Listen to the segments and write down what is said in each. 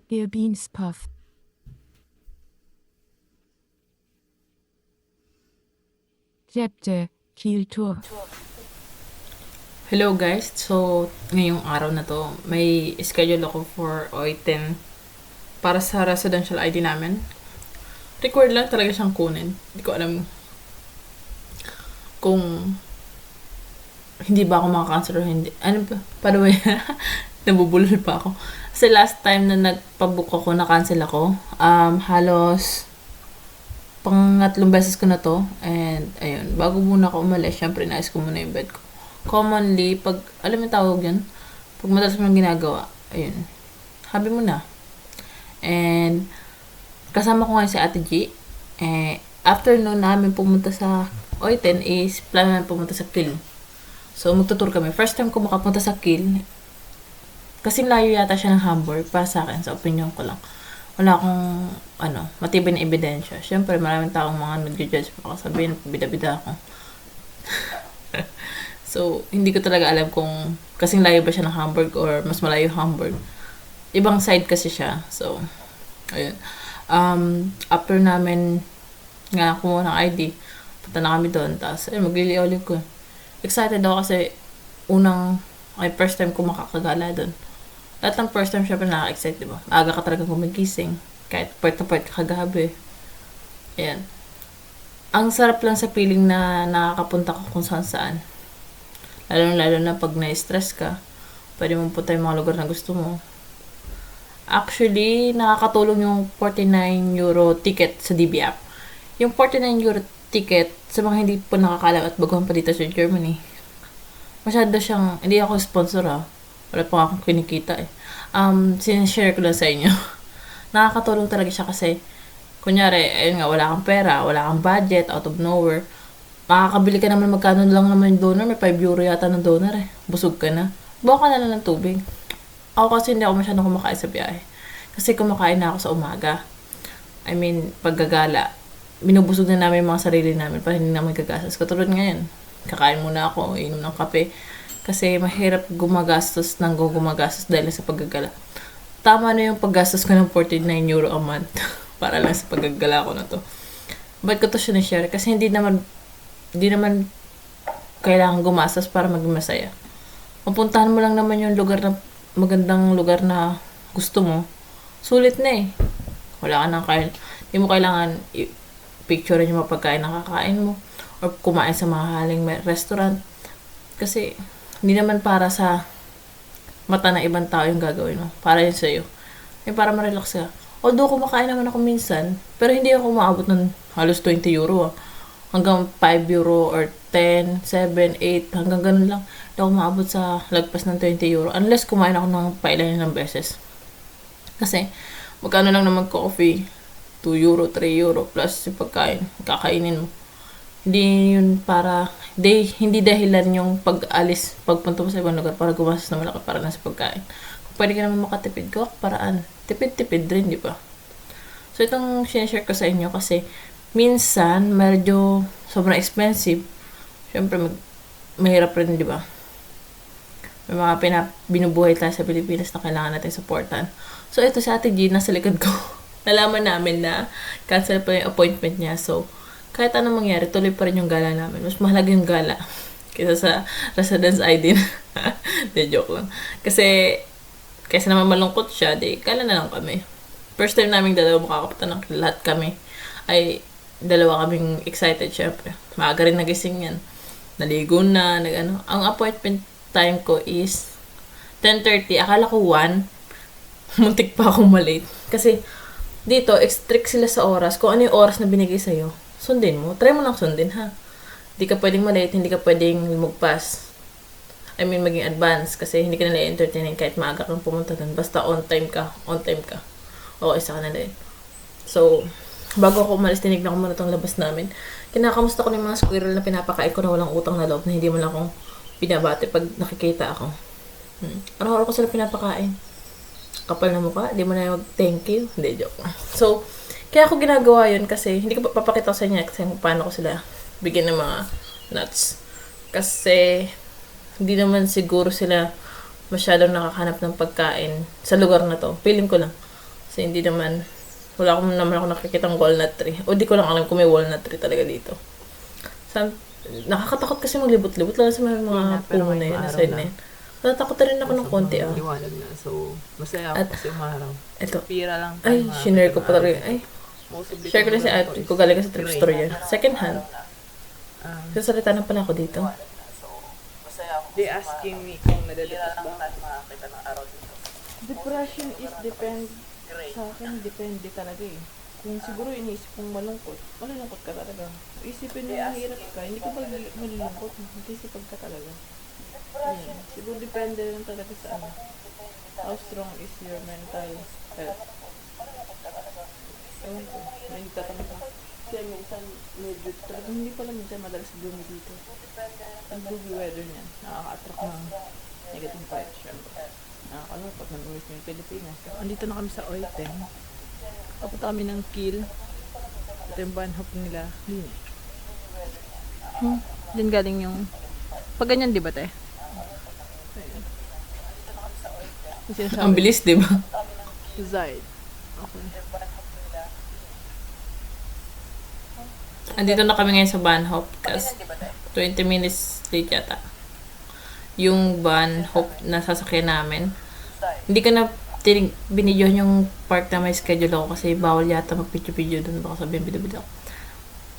Ihr Beans Puff. Jepte, Kieltour. Hello guys, so ngayong araw na to, may schedule ako for OI-10 para sa residential ID namin. Record lang talaga siyang kunin. Hindi ko alam kung hindi ba ako makakancel o hindi. Ano ba? By the way, nabubulol pa ako. Kasi last time na nagpabook ako, na-cancel ako. Halos pangatlong beses ko na to. And ayun, bago muna ako umalis, syempre naayos ko muna yung bed ko. Commonly, pag, alam mo yung tawag yun? Pag madalas mo nang ginagawa, ayun, habi mo na. And, kasama ko ngayon si Ate G. After noon namin pumunta sa OI-10 is, plan namin pumunta sa Kiel. So, magtutour kami. First time ko makapunta sa Kiel, kasing layo yata siya ng Hamburg, para sa akin, sa opinion ko lang. Wala akong, matibay na ebidensya. Siyempre, maraming taong mga nag-judge pa ako, sabihin, bida-bida ako. So, hindi ko talaga alam kung kasing layo ba siya ng Hamburg or mas malayo Hamburg. Ibang side kasi siya. So, ayun. After namin nga kumuha ng ID, punta na kami doon. Tapos, ayun, magliliolib ko. Excited ako kasi first time ko makakagala doon. Lahat ng first time syempre nakaka-excite, diba? Aga ka talaga gumigising. Kahit part na part ka kagabi. Ayan. Ang sarap lang sa feeling na nakakapunta ka kung saan. Lalo na pag na-stress ka, pwede mong punta yung mga lugar na gusto mo. Actually, nakakatulong yung 49 euro ticket sa DB app. Yung 49 euro ticket, sa mga hindi po nakakalam at baguhan pa dito sa Germany, masyado siyang, hindi ako sponsor wala pa akong kinikita eh. Sinashare ko lang sa inyo. Nakakatulong talaga siya kasi, kunyari, ayun nga, wala kang pera, wala kang budget, out of nowhere, makakabili ka naman, magkano lang naman yung donor, may 5 euro yata ng donor eh. Busog ka na. Bawa ka na lang ng tubig. Ako kasi hindi ako masyadong kumakain sa biyahe. Kasi kumakain na ako sa umaga. I mean, paggagala, binubusog na namin yung mga sarili namin para hindi naman gagastos. Katulad ngayon, kakain muna ako, inom ng kape. Kasi mahirap gumagastos dahil sa paggagala. Tama na yung paggastos ko ng 49 euro a month para lang sa paggagala ko na to. Ba't ko to siya na-share? Kasi hindi naman kailangan gumastos para maging masaya. Mapuntahan mo lang naman yung magandang lugar na gusto mo. Sulit na eh. Wala ka nang hindi mo kailangan picturean yung mga pagkain na kakain mo or kumain sa mahaling restaurant. Kasi hindi naman para sa mata ng ibang tao yung gagawin mo. Para yun sa'yo. Yung para ma-relax ka. Although kumakain naman ako minsan, pero hindi ako maabot ng halos 20 euro hanggang 5 euro or 10, 7, 8, hanggang ganun lang. Hindi ako maabot sa lagpas ng 20 euro. Unless kumain ako ng pailan ng beses. Kasi, magkano lang naman coffee? 2 euro, 3 euro plus yung pagkain. Kakainin mo. Hindi yun hindi dahilan yung pagpunta mo sa ibang lugar para gumastos na malaki para na sa pagkain. Kung pwede ka naman makatipid, gawa ka paraan. Tipid-tipid rin, di ba? So, itong sinashare ko sa inyo kasi minsan, medyo sobrang expensive. Siyempre, mahirap rin, di ba? May mga binubuhay tayo sa Pilipinas na kailangan natin supportan. So, ito si Ate G, nasa likod ko. Nalaman namin na cancel pa yung appointment niya. So, kahit anong mangyari, tuloy pa rin yung gala namin. Mas mahalaga yung gala kaysa sa residence ID na. De, joke lang. Kasi naman malungkot siya, gala na lang kami. First time namin dalawa makakapunta ng lahat kami. Ay, dalawa kaming excited, syempre. Maaga rin nagising yan. Naligo na, Ang appointment time ko is 10:30. Akala ko 1. Muntik pa akong malate. Kasi, dito, strict sila sa oras. Kung ano yung oras na binigay sa'yo, sundin mo. Try mo lang sundin, ha? Hindi ka pwedeng malate, hindi ka pwedeng lumagpas. I mean, maging advance. Kasi hindi ka nila entertaining kahit maaga kang pumunta doon. Basta on time ka. O, isa ka na rin. So, bago ako umalis, tinignan ko muna itong labas namin. Kinakamusta ko ng mga squirrel na pinapakain ko na walang utang na loob na hindi mo lang akong pinabati pag nakikita ako. Araw-araw ko sila pinapakain. Kapal na mukha, di mo na mag-thank you. Hindi, joke. So, kaya ako ginagawa yun kasi hindi ko papakita ko sa inyo kasi paano ko sila bigyan ng mga nuts. Kasi, hindi naman siguro sila masyadong nakakanap ng pagkain sa lugar na to. Feeling ko lang. Kasi hindi naman, wala akong naman ako nakikitang walnut tree. O di ko lang alam kung may walnut tree talaga dito. Nakakatakot kasi maglibot-libot, lalo sa mga pero puno na may yun, na maaraw side na. na yun. Natatakot na rin ako ng konti Liwanag na. So, masaya ako At- kasi umaraw. Ito. Pira lang tayo. Ay, shinare ko pa talaga. Ay, Possibly share ko na si kung ate ko, galing ka sa thrift store yan. Second hand. Um, Sasalita na pala ako dito. they asking me kung nadadepres ba. Depression is depend sa akin, depende talaga eh. Kung siguro iniisip kong malungkot ka talaga. Isipin mo mahirap ka, hindi ka ba malulungkot? Mag-isipag ka talaga. Ayan. Siguro depende lang talaga sa ano. How strong is your mental health. Ewan ko, nagtatanong ka. Kaya minsan medyo talaga hindi pala minsan madalas gloomy dito. Ang gloomy weather niyan, nakaka-attract ng negative vibes syempre. Nakakalaw pag nag-uwi mo yung Pilipinas. Andito na kami sa Oiten. Papunta kami ng Kiel. Ito yung banhop nila. Lini. Diyan galing yung pag ganyan, di ba, te? Ang bilis, di ba? Zaid. Okay. Andito na kami ngayon sa van hop kasi 20 minutes late yata. Yung van hop na sasakyan namin. Hindi ko na binidyohan yung park na may schedule ako kasi bawal yata mag-video doon. Baka sabihin video.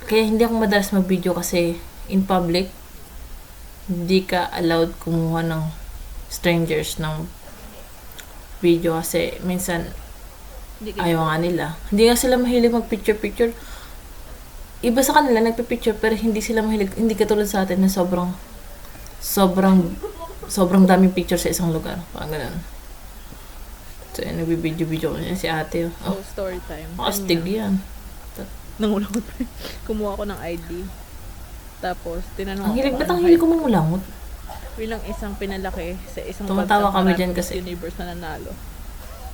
Kaya hindi ako madalas mag-video kasi in public hindi ka allowed kumuha ng strangers ng video kasi minsan ayaw nga nila. Hindi nga sila mahilig mag-picture. Iba sa kanila nagpipicture pero hindi sila mahilig, hindi katulad sa atin na sobrang daming picture sa isang lugar. Parang ganun. So, yan, nagbibideo-video ko niya si ate. So, story time. Astig yan. Nangulangot pa rin. Kumuha ko ng ID. Tapos, tinanong Ang hilig, ako ba't ang anong hilig height ko mangulangot? bilang isang pinalaki sa isang Tumatawa bansang kami maraming dyan Miss kasi- Universe na nanalo.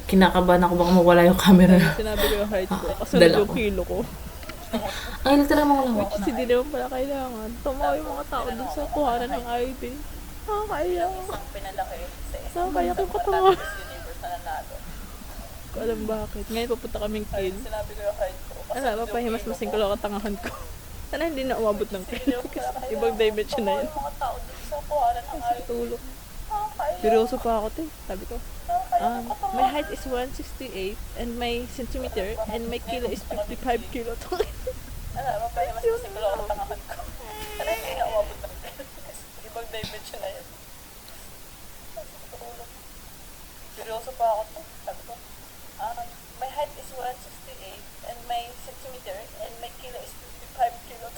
Kinakabahan ako baka mawala yung camera. Sinabi ko yung height ko. Kasi Dala yung ko. kilo ko. Ang hilig talaga mangulangot. Which is hindi naman pala kailangan. Tumawa yung mga tao dun sa kuhanan ng ID. Nakakaiyak. Nakakaiyak yung katawan. Ko alam bakit. Ngayon papunta kaming Kiel. Ano, papahimas-masing ko lang ang tangahan ko. Sana hindi na umabot ng Kiel. Kasi ibang dimension na yun. Kasi tulog. Seryoso pa ako, te. Sabi ko, my height is 168 and my centimeter and my kilo is 55 kilo. Ibang dimension na yun. Seryoso pa ako, te. Sabi ko, my height is 168 and my centimeter and my kilo is 55 kilo.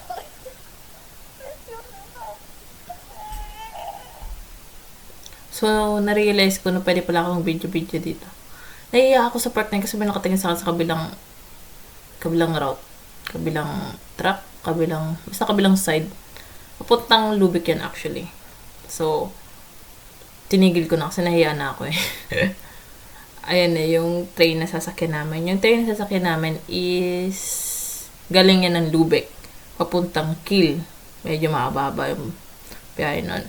So, na-realize ko na pwede pala akong video-video dito. Nahiya ako sa part na yun kasi may nakatingin sa akin sa kabilang route. Kabilang truck, basta kabilang side. Papuntang Lubic yan actually. So, tinigil ko na kasi nahiya na ako eh. Ayan eh, yung train na sasakyan namin. Yung train na sasakyan namin is galing yan ng Lubic. Papuntang Kiel. Medyo mababa yung biyahe nun.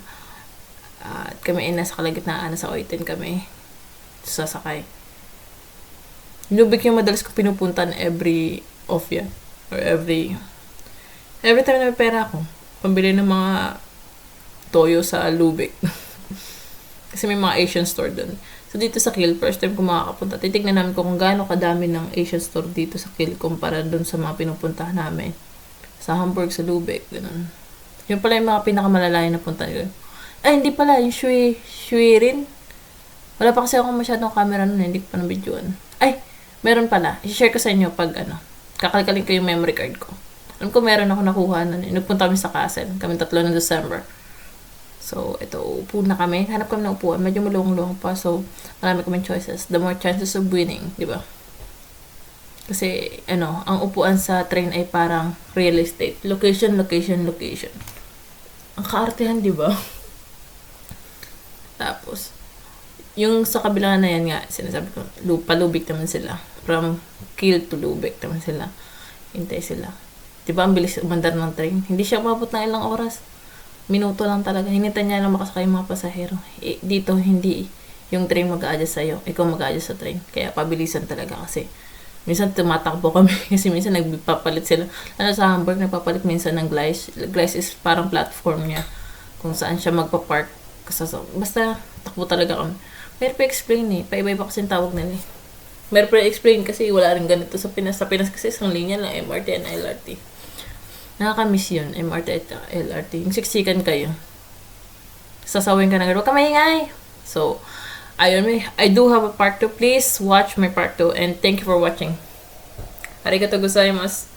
At kami ay nasa kalagitnaan na sa Oiten kami. Sasakay. Lubic yung madalas ko pinupuntan every off yan. Or every time na may pera ako. Pambili ng mga toyo sa Lubic. Kasi may mga Asian store dun. So dito sa Kiel, first time ko makakapunta. Titignan namin kung gaano kadami ng Asian store dito sa Kiel kumpara dun sa mga pinupuntahan namin. Sa Hamburg, sa Lubic, ganun. Yun pala yung mga pinakamalalayan na punta nila. Ay, hindi pala. Yung Shui rin. Wala pa kasi akong masyadong camera nun. Hindi ko pa na-videoan. Ay, meron pala. I-share ko sa inyo pag kakalkalin ko yung memory card ko. Alam ko meron ako nakuha nun. Nagpunta kami sa Castle. Kami 3 ng December. So, ito. Upo na kami. Hanap kami ng upuan. Medyo maluwang-luwang pa. So, marami kaming choices. The more chances of winning. Di ba? Kasi, ang upuan sa train ay parang real estate. Location. Ang kaartehan, di ba? Tapos, yung sa kabila na yan nga, sinasabi ko, palubik naman sila. From Kiel to Lubic naman sila. Hintay sila. Diba, ang bilis umandar ng train. Hindi siya umabot ng ilang oras. Minuto lang talaga. Hinintay niya lang makasakay yung mga pasahero. Dito, hindi yung train mag-a-adjust sa'yo. Ikaw mag-a-adjust sa train. Kaya pabilisan talaga kasi minsan tumatakbo kami kasi minsan nagpapalit sila. Ano sa Hamburg, nagpapalit minsan ng Gleis. Gleis is parang platform niya kung saan siya magpa-park. Basta takbo talaga kami. Meron pa explain eh. Paiba-iba kasi yung tawag nila eh. Meron pa explain kasi wala rin ganito sa Pinas. Sa Pinas kasi isang linya lang, MRT and LRT. Nakakamiss yun, MRT at LRT. Yung siksikan kayo. Sasawin ka na gano'n. Huwag ka maingay! So, ayun, I do have a part 2. Please watch my part 2 and thank you for watching. Arigatou gozaimasu.